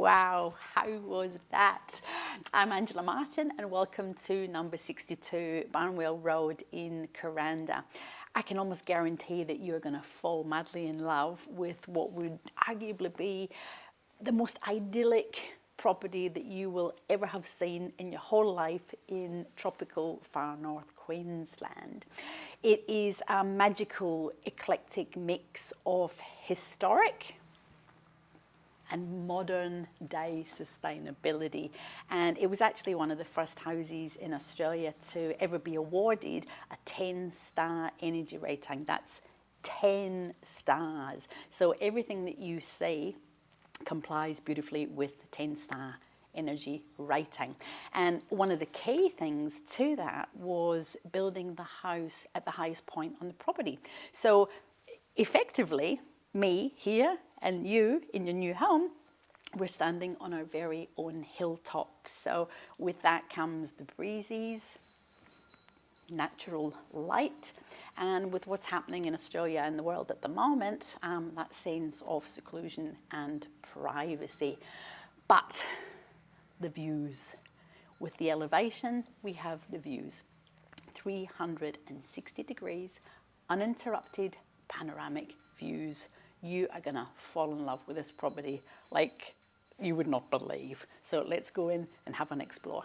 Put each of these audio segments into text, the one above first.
Wow, how was that? I'm Angela Martin and welcome to number 62 Barnwell Road in Kuranda. I can almost guarantee that you're going to fall madly in love with what would arguably be the most idyllic property that you will ever have seen in your whole life in tropical far north Queensland. It is a magical, eclectic mix of historic and modern day sustainability, and it was actually one of the first houses in Australia to ever be awarded a 10-star energy rating. That's 10 stars. So everything that you see complies beautifully with the 10-star energy rating. And one of the key things to that was building the house at the highest point on the property. So effectively, me here and you in your new home, we're standing on our very own hilltop. So with that comes the breezes, natural light, and with what's happening in Australia and the world at the moment, that sense of seclusion and privacy. But the views, with the elevation, we have the views. 360 degrees, uninterrupted panoramic views. You are gonna fall in love with this property like you would not believe. So let's go in and have an explore.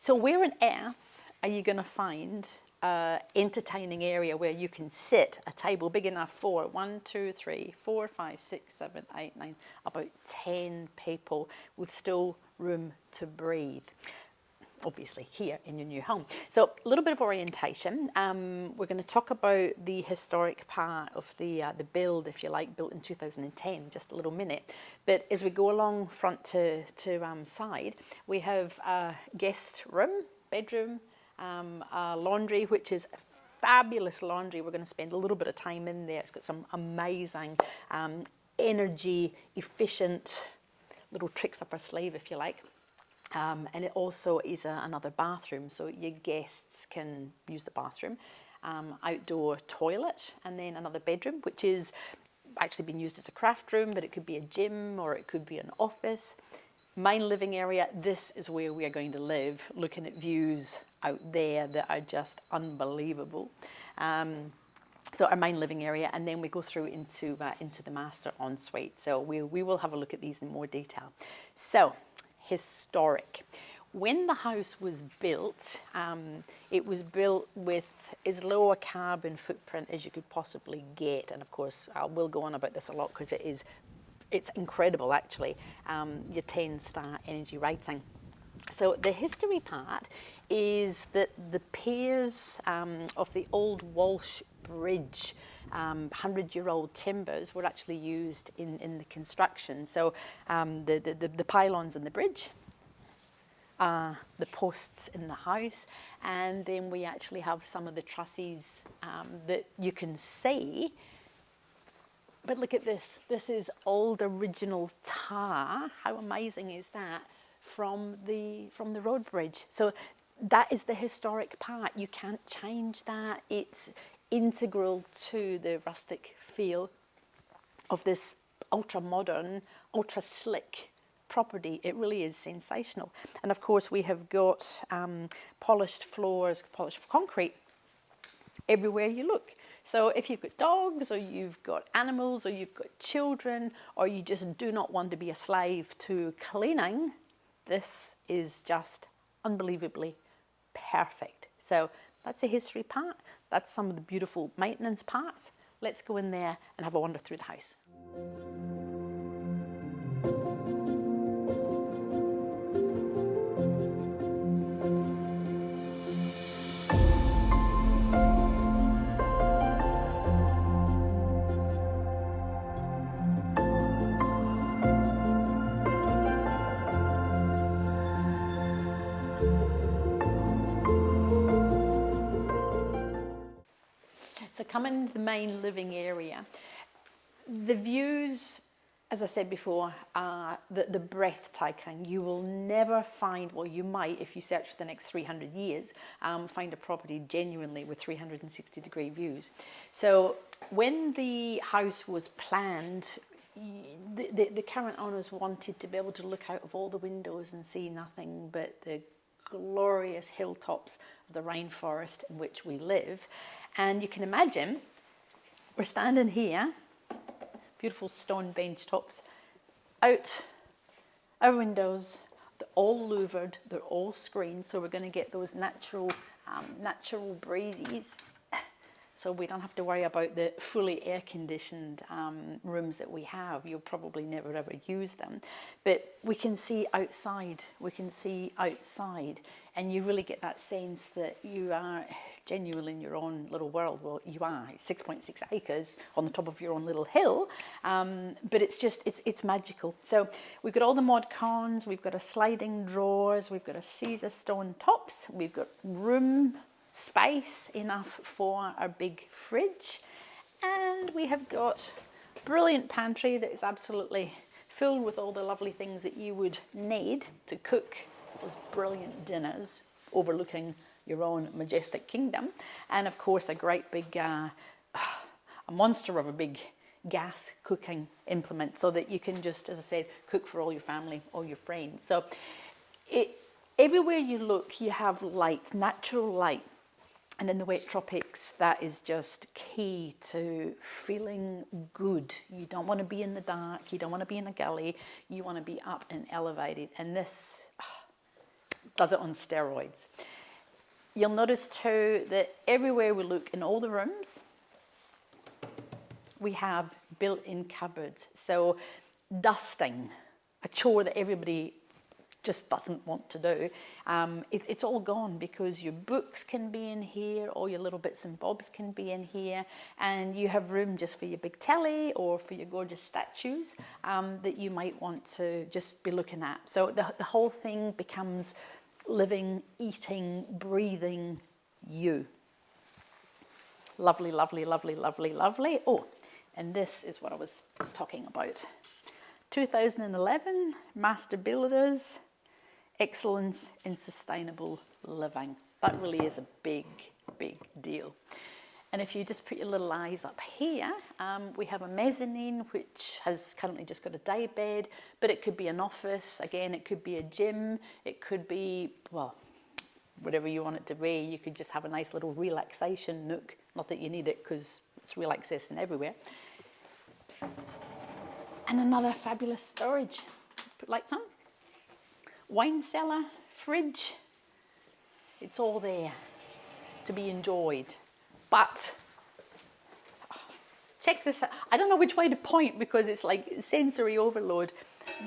So where on earth are you going to find an entertaining area where you can sit a table big enough for 1, 2, 3, 4, 5, 6, 7, 8, 9, about 10 people with still room to breathe? Obviously here in your new home. So a little bit of orientation. We're going to talk about the historic part of the build, if you like, built in 2010, just a little minute. But as we go along front to side, we have a guest room, bedroom, a laundry, which is fabulous laundry. We're going to spend a little bit of time in there. It's got some amazing energy efficient little tricks up our sleeve, if you like. And it also is another bathroom, so your guests can use the bathroom, outdoor toilet, and then another bedroom, which is actually been used as a craft room, but it could be a gym or it could be an office. Main living area, this is where we are going to live, looking at views out there that are just unbelievable. So our main living area, and then we go through into the master ensuite. So we will have a look at these in more detail. So, historic. When the house was built, it was built with as low a carbon footprint as you could possibly get. And of course, I will go on about this a lot because it's incredible actually, your 10-star energy rating. So the history part is that the piers of the old Walsh Bridge, 100-year-old timbers, were actually used in the construction. So the pylons in the bridge, the posts in the house, and then we actually have some of the trusses that you can see. But look at this. This is old original tar. How amazing is that? From the road bridge. So that is the historic part. You can't change that. It's integral to the rustic feel of this ultra modern, ultra slick property. It really is sensational. And of course we have got polished floors, polished concrete everywhere you look. So if you've got dogs or you've got animals or you've got children or you just do not want to be a slave to cleaning, this is just unbelievably perfect. So that's the history part. That's some of the beautiful maintenance parts. Let's go in there and have a wander through the house. So come into the main living area. The views, as I said before, are the breathtaking. You will never find, well, you might, if you search for the next 300 years, find a property genuinely with 360-degree views. So when the house was planned, the current owners wanted to be able to look out of all the windows and see nothing but the glorious hilltops of the rainforest in which we live. And you can imagine, we're standing here, beautiful stone bench tops, out our windows. They're all louvered, they're all screened, so we're going to get those natural breezes. So we don't have to worry about the fully air-conditioned rooms that we have. You'll probably never ever use them. But we can see outside, and you really get that sense that you are genuinely in your own little world. Well, you are, 6.6 acres on the top of your own little hill, but it's magical. So we've got all the mod cons, we've got a sliding drawers, we've got a Caesar stone tops, we've got room space enough for our big fridge, and we have got brilliant pantry that is absolutely filled with all the lovely things that you would need to cook those brilliant dinners overlooking your own majestic kingdom. And of course a great big a monster of a big gas cooking implement, so that you can just, as I said, cook for all your family, all your friends. So everywhere you look you have light, natural light. And in the wet tropics, that is just key to feeling good. You don't want to be in the dark, you don't want to be in a gully, you want to be up and elevated. And this does it on steroids. You'll notice too that everywhere we look in all the rooms, we have built-in cupboards. So dusting, a chore that everybody just doesn't want to do, it's all gone, because your books can be in here, all your little bits and bobs can be in here, and you have room just for your big telly or for your gorgeous statues that you might want to just be looking at. So the whole thing becomes living, eating, breathing you. Lovely, lovely, lovely, lovely, lovely. Oh, and this is what I was talking about. 2011, Master Builders, Excellence in Sustainable Living. That really is a big, big deal. And if you just put your little eyes up here, we have a mezzanine which has currently just got a day bed, but it could be an office. Again, it could be a gym. It could be, well, whatever you want it to be. You could just have a nice little relaxation nook. Not that you need it, because it's relaxation everywhere. And another fabulous storage. Put lights on. Wine cellar, fridge. It's all there to be enjoyed. But check this out. I don't know which way to point, because it's like sensory overload.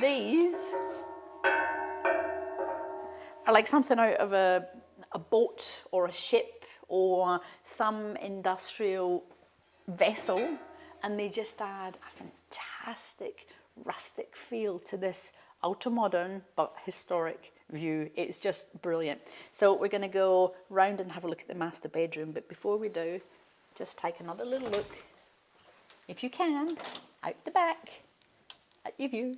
These are like something out of a boat or a ship or some industrial vessel, and they just add a fantastic rustic feel to this ultra-modern but historic view. It's just brilliant. So we're going to go round and have a look at the master bedroom, but before we do, just take another little look, if you can, out the back at your view.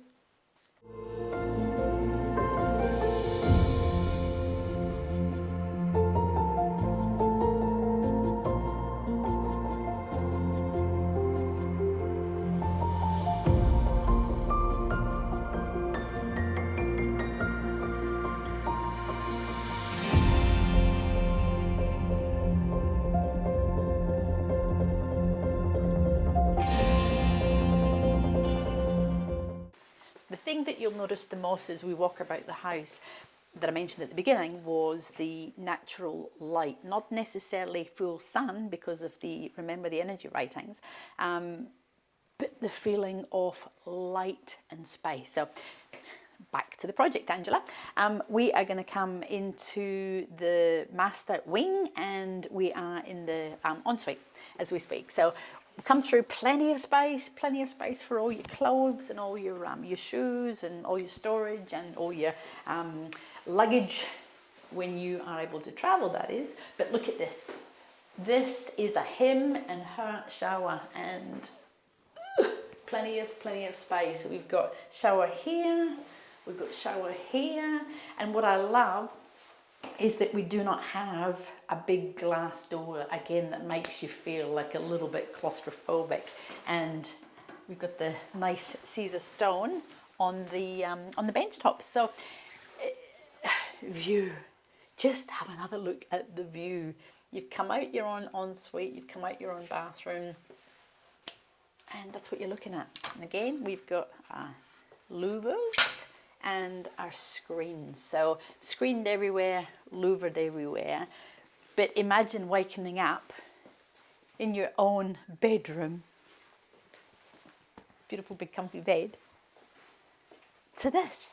The thing that you'll notice the most as we walk about the house that I mentioned at the beginning was the natural light, not necessarily full sun because of remember the energy ratings, but the feeling of light and space. So back to the project, Angela. We are going to come into the master wing, and we are in the ensuite as we speak. So come through, plenty of space for all your clothes and all your shoes and all your storage and all your luggage when you are able to travel, that is. But look at this, This is a him and her shower, and plenty of space. We've got shower here, we've got shower here, and what I love is that we do not have a big glass door again that makes you feel like a little bit claustrophobic. And we've got the nice Caesar stone on the bench top. So view, just have another look at the view. You've come out your own ensuite, you've come out your own bathroom, and that's what you're looking at. And again, we've got louvers and our screens. So screened everywhere, louvered everywhere. But imagine waking up in your own bedroom, beautiful big comfy bed, to this.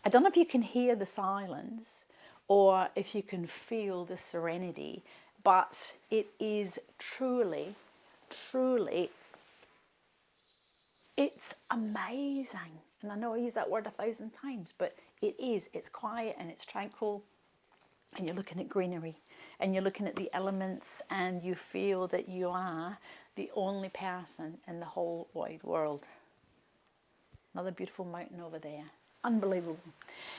I don't know if you can hear the silence or if you can feel the serenity, but it is truly, truly, it's amazing. And I know I use that word 1,000 times, but it is. It's quiet and it's tranquil, and you're looking at greenery and you're looking at the elements, and you feel that you are the only person in the whole wide world. Another beautiful mountain over there. Unbelievable.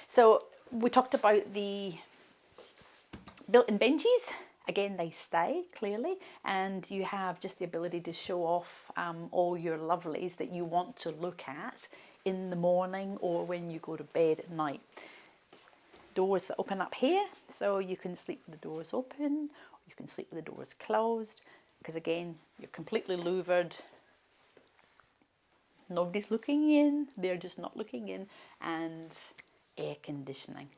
So we talked about the built-in benches. Again, they stay clearly, and you have just the ability to show off all your lovelies that you want to look at in the morning or when you go to bed at night. Doors that open up here, so you can sleep with the doors open, or you can sleep with the doors closed, because again, you're completely louvered. Nobody's looking in, they're just not looking in, and air conditioning.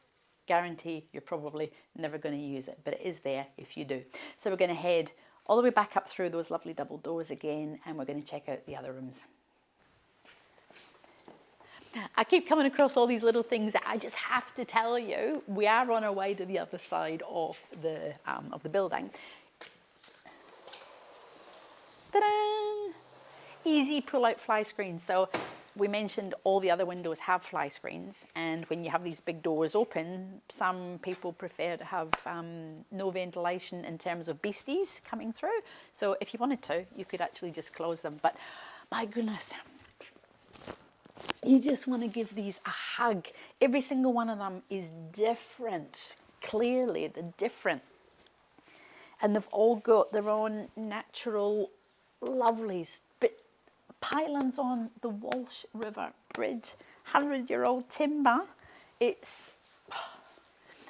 Guarantee you're probably never going to use it, but it is there if you do. So we're going to head all the way back up through those lovely double doors again, and we're going to check out the other rooms. I keep coming across all these little things that I just have to tell you. We are on our way to the other side of the building. Ta-da! Easy pull-out fly screens. So we mentioned all the other windows have fly screens, and when you have these big doors open, some people prefer to have no ventilation in terms of beasties coming through. So if you wanted to, you could actually just close them. But my goodness, you just want to give these a hug. Every single one of them is different. Clearly, they're different. And they've all got their own natural lovelies. But pylons on the Walsh River Bridge, 100-year-old timber, it's...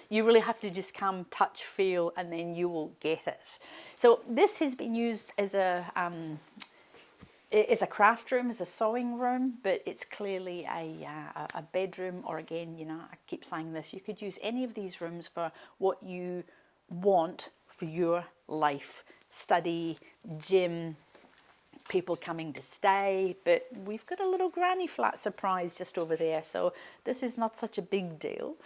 You really have to just come, touch, feel, and then you will get it. So this has been used as a craft room, as a sewing room, but it's clearly a bedroom, or again, you know, I keep saying this, you could use any of these rooms for what you want for your life. Study, gym, people coming to stay, but we've got a little granny flat surprise just over there, so this is not such a big deal.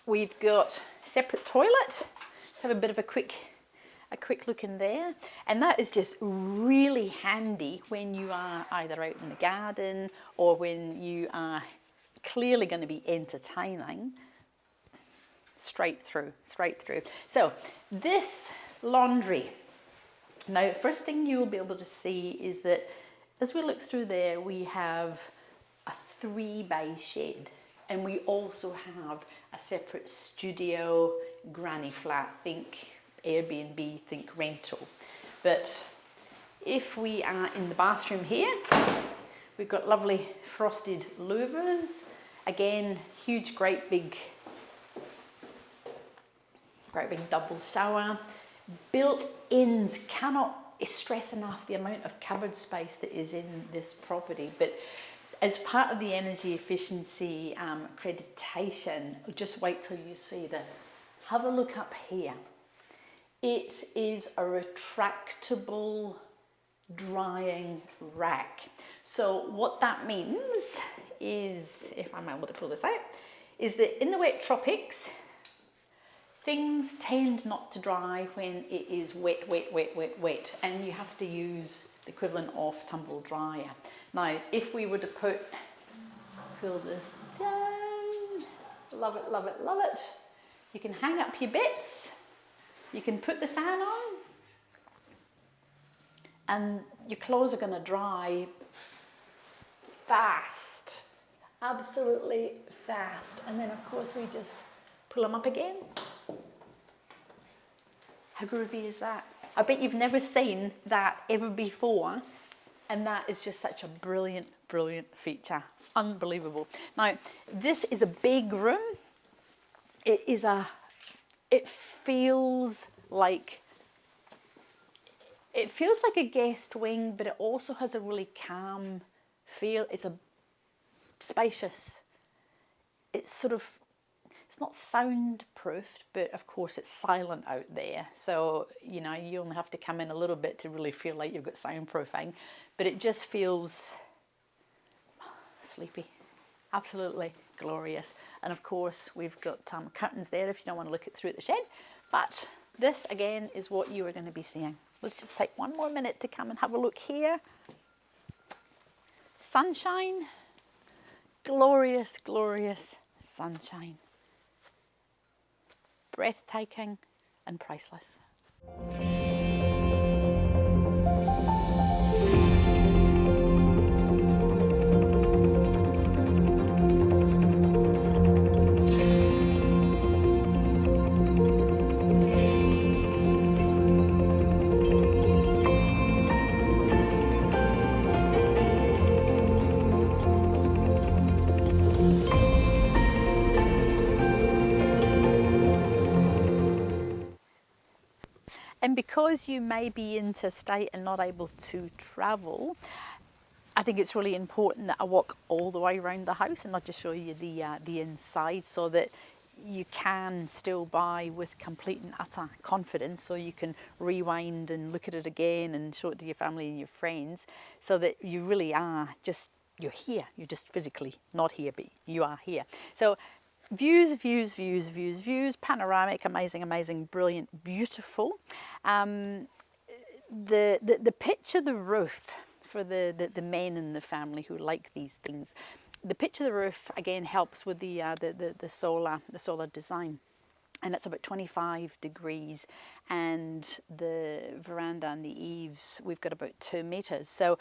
We've got separate toilet. Let's have a bit of a quick look in there, and that is just really handy when you are either out in the garden or when you are clearly going to be entertaining. Straight through. So this laundry. Now, first thing you'll be able to see is that as we look through there, we have a 3-bay shed, and we also have a separate studio, granny flat, think Airbnb, think rental. But if we are in the bathroom here, we've got lovely frosted louvers. Again, huge, great big double shower. Built-ins, cannot stress enough the amount of cupboard space that is in this property. But as part of the energy efficiency accreditation, just wait till you see this. Have a look up here. It is a retractable drying rack. So what that means is, if I'm able to pull this out, is that in the wet tropics, things tend not to dry when it is wet, and you have to use the equivalent of tumble dryer. Now, if we were to fill this down, love it, you can hang up your bits, You can put the fan on and your clothes are going to dry fast, absolutely fast. And then of course we just pull them up again. How groovy is that? I bet you've never seen that ever before, and that is just such a brilliant, brilliant feature. Unbelievable. Now, this is a big room. It feels like a guest wing, but it also has a really calm feel. It's a spacious. It's not soundproofed, but of course it's silent out there. So, you know, you only have to come in a little bit to really feel like you've got soundproofing, but it just feels sleepy. Absolutely glorious. And of course we've got curtains there if you don't want to look it through at the shed. But this again is what you are going to be seeing. Let's just take one more minute to come and have a look here. Sunshine. Glorious, glorious sunshine. Breathtaking and priceless. And because you may be interstate and not able to travel, I think it's really important that I walk all the way around the house and not just show you the inside, so that you can still buy with complete and utter confidence, so you can rewind and look at it again and show it to your family and your friends, so that you really are just, you're here. You're just physically not here, but you are here. So views, views, views, views, views, panoramic, amazing, amazing, brilliant, beautiful. The pitch of the roof for the men in the family who like these things. The pitch of the roof again helps with the solar design, and it's about 25 degrees, and the veranda and the eaves we've got about 2 meters. So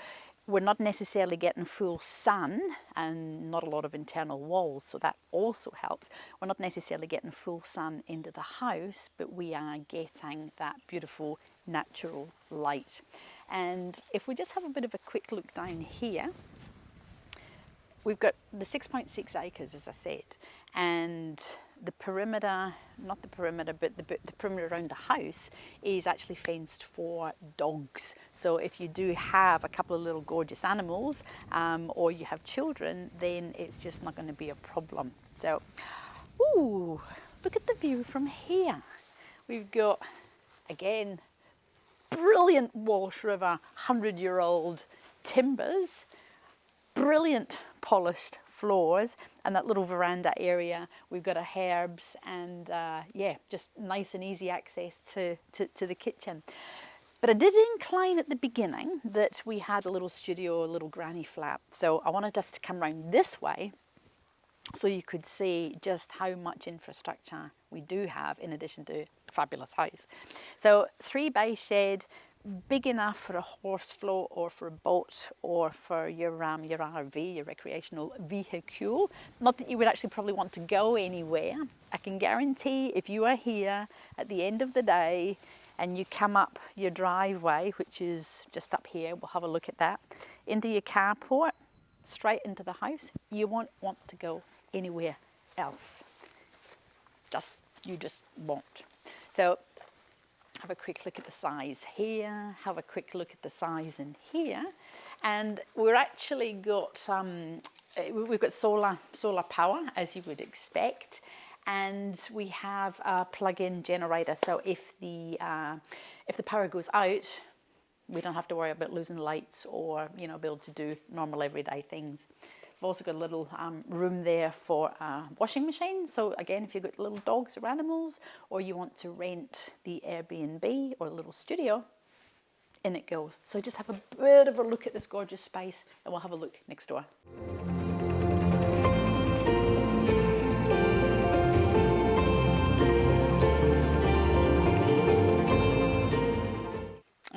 we're not necessarily getting full sun and not a lot of internal walls, so that also helps. We're not necessarily getting full sun into the house, but we are getting that beautiful natural light. And if we just have a bit of a quick look down here, we've got the 6.6 acres, as I said, and the perimeter, not the perimeter, but the perimeter around the house is actually fenced for dogs. So if you do have a couple of little gorgeous animals, or you have children, then it's just not going to be a problem. So, ooh, look at the view from here. We've got, again, brilliant Walsh River 100-year-old timbers, brilliant polished floors, and that little veranda area. We've got herbs and yeah, just nice and easy access to the kitchen. But I did incline at the beginning that we had a little studio, a little granny flat. So I wanted us to come around this way so you could see just how much infrastructure we do have in addition to a fabulous house. So 3-bay shed, big enough for a horse float or for a boat or for your RV, your recreational vehicle. Not that you would actually probably want to go anywhere. I can guarantee if you are here at the end of the day and you come up your driveway, which is just up here, we'll have a look at that, into your carport, straight into the house, you won't want to go anywhere else. You just won't. So have a quick look at the size here, have a quick look at the size in here, and we're actually got we've got solar power, as you would expect, and we have a plug-in generator. So if the power goes out, we don't have to worry about losing lights or be able to do normal everyday things. We've also got a little room there for a washing machine. So again, if you've got little dogs or animals, or you want to rent the Airbnb or a little studio, in it goes. So just have a bit of a look at this gorgeous space, and we'll have a look next door.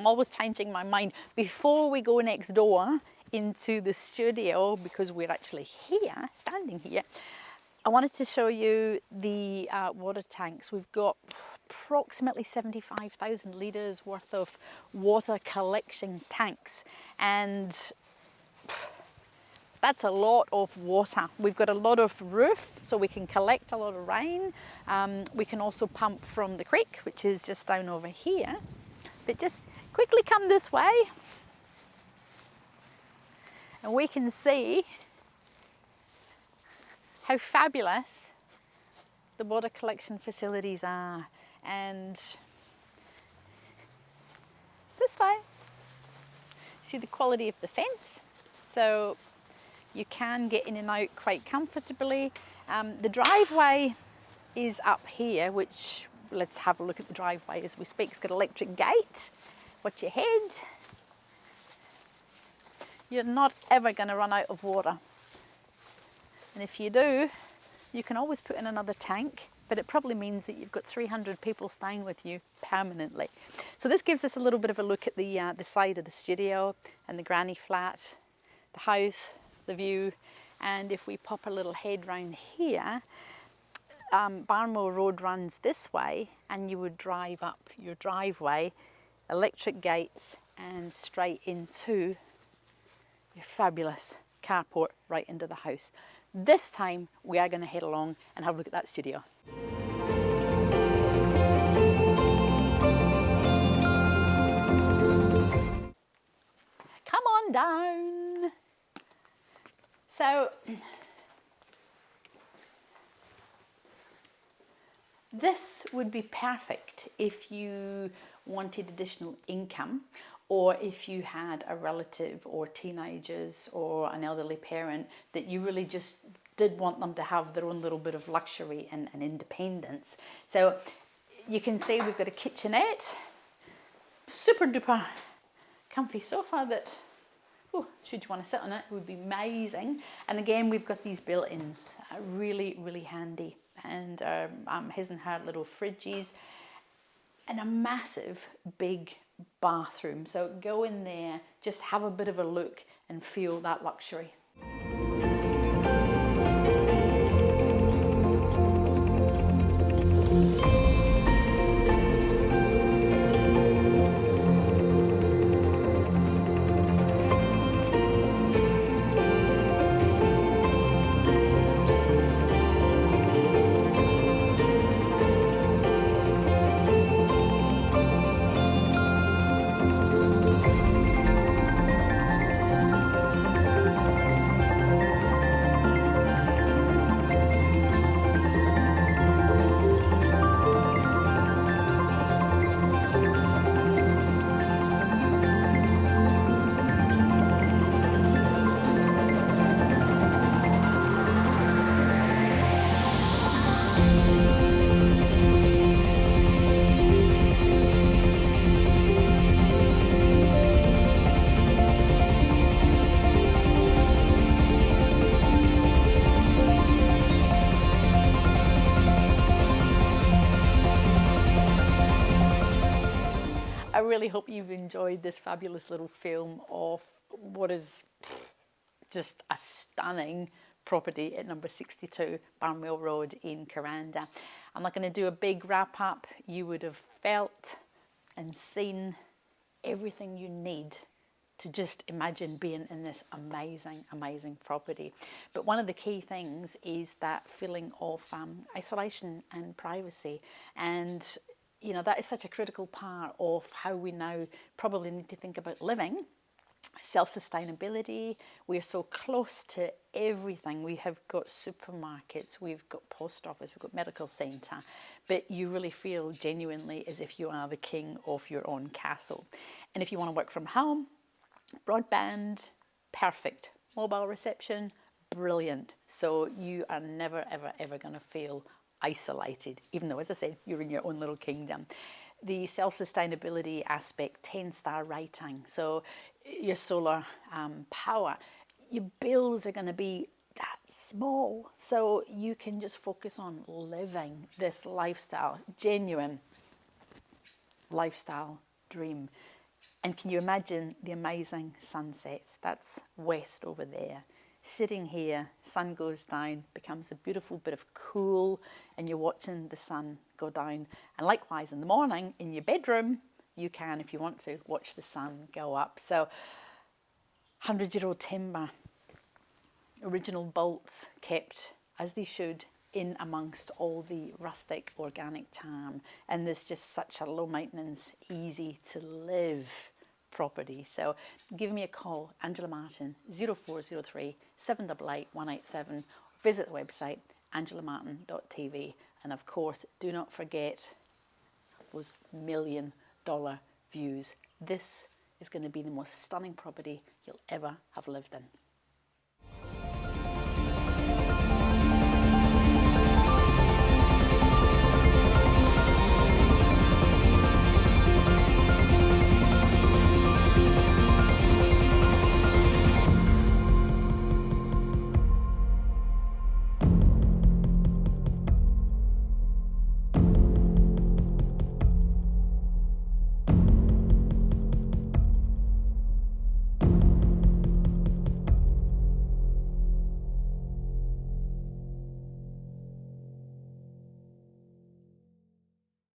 I'm always changing my mind. Before we go next door into the studio, because we're actually here, standing here, I wanted to show you the water tanks. We've got approximately 75,000 litres worth of water collection tanks, and that's a lot of water. We've got a lot of roof, so we can collect a lot of rain. We can also pump from the creek, which is just down over here. But just quickly come this way, and we can see how fabulous the water collection facilities are. And this way, see the quality of the fence. So you can get in and out quite comfortably. The driveway is up here, which, let's have a look at the driveway as we speak. It's got an electric gate. Watch your head. You're not ever going to run out of water. And if you do, you can always put in another tank, but it probably means that you've got 300 people staying with you permanently. So this gives us a little bit of a look at the side of the studio and the granny flat, the house, the view. And if we pop a little head round here, Barnwell Road runs this way, and you would drive up your driveway, electric gates, and straight into your fabulous carport right into the house. This time we are going to head along and have a look at that studio. Come on down. So this would be perfect if you wanted additional income, or if you had a relative or teenagers or an elderly parent that you really just did want them to have their own little bit of luxury and independence. So you can see we've got a kitchenette, super duper comfy sofa that, should you want to sit on it, would be amazing. And again, we've got these built-ins, really, really handy. And his and her little fridges, and a massive big bathroom. So go in there, just have a bit of a look and feel that luxury. I really hope you've enjoyed this fabulous little film of what is just a stunning property at number 62 Barnwell Road in Kuranda. I'm not going to do a big wrap up. You would have felt and seen everything you need to just imagine being in this amazing, amazing property. But one of the key things is that feeling of isolation and privacy. And you know, that is such a critical part of how we now probably need to think about living. Self-sustainability, we are so close to everything. We have got supermarkets, we've got post office, we've got medical centre, but you really feel genuinely as if you are the king of your own castle. And if you want to work from home, broadband, perfect. Mobile reception, brilliant. So you are never, ever, ever going to feel isolated, even though, as I said, you're in your own little kingdom. The self-sustainability aspect, 10-star rating. So your solar power, your bills are going to be that small. So you can just focus on living this lifestyle, genuine lifestyle dream. And can you imagine the amazing sunsets? That's west over there. Sitting here, sun goes down, becomes a beautiful bit of cool, and you're watching the sun go down. And likewise in the morning, in your bedroom, you can, if you want to, watch the sun go up. So 100-year-old timber, original bolts kept as they should in amongst all the rustic organic charm. And there's just such a low maintenance, easy to live property. So give me a call, Angela Martin, 0403 788 187. Visit the website, AngelaMartin.TV. And of course, do not forget those $1 million views. This is going to be the most stunning property you'll ever have lived in.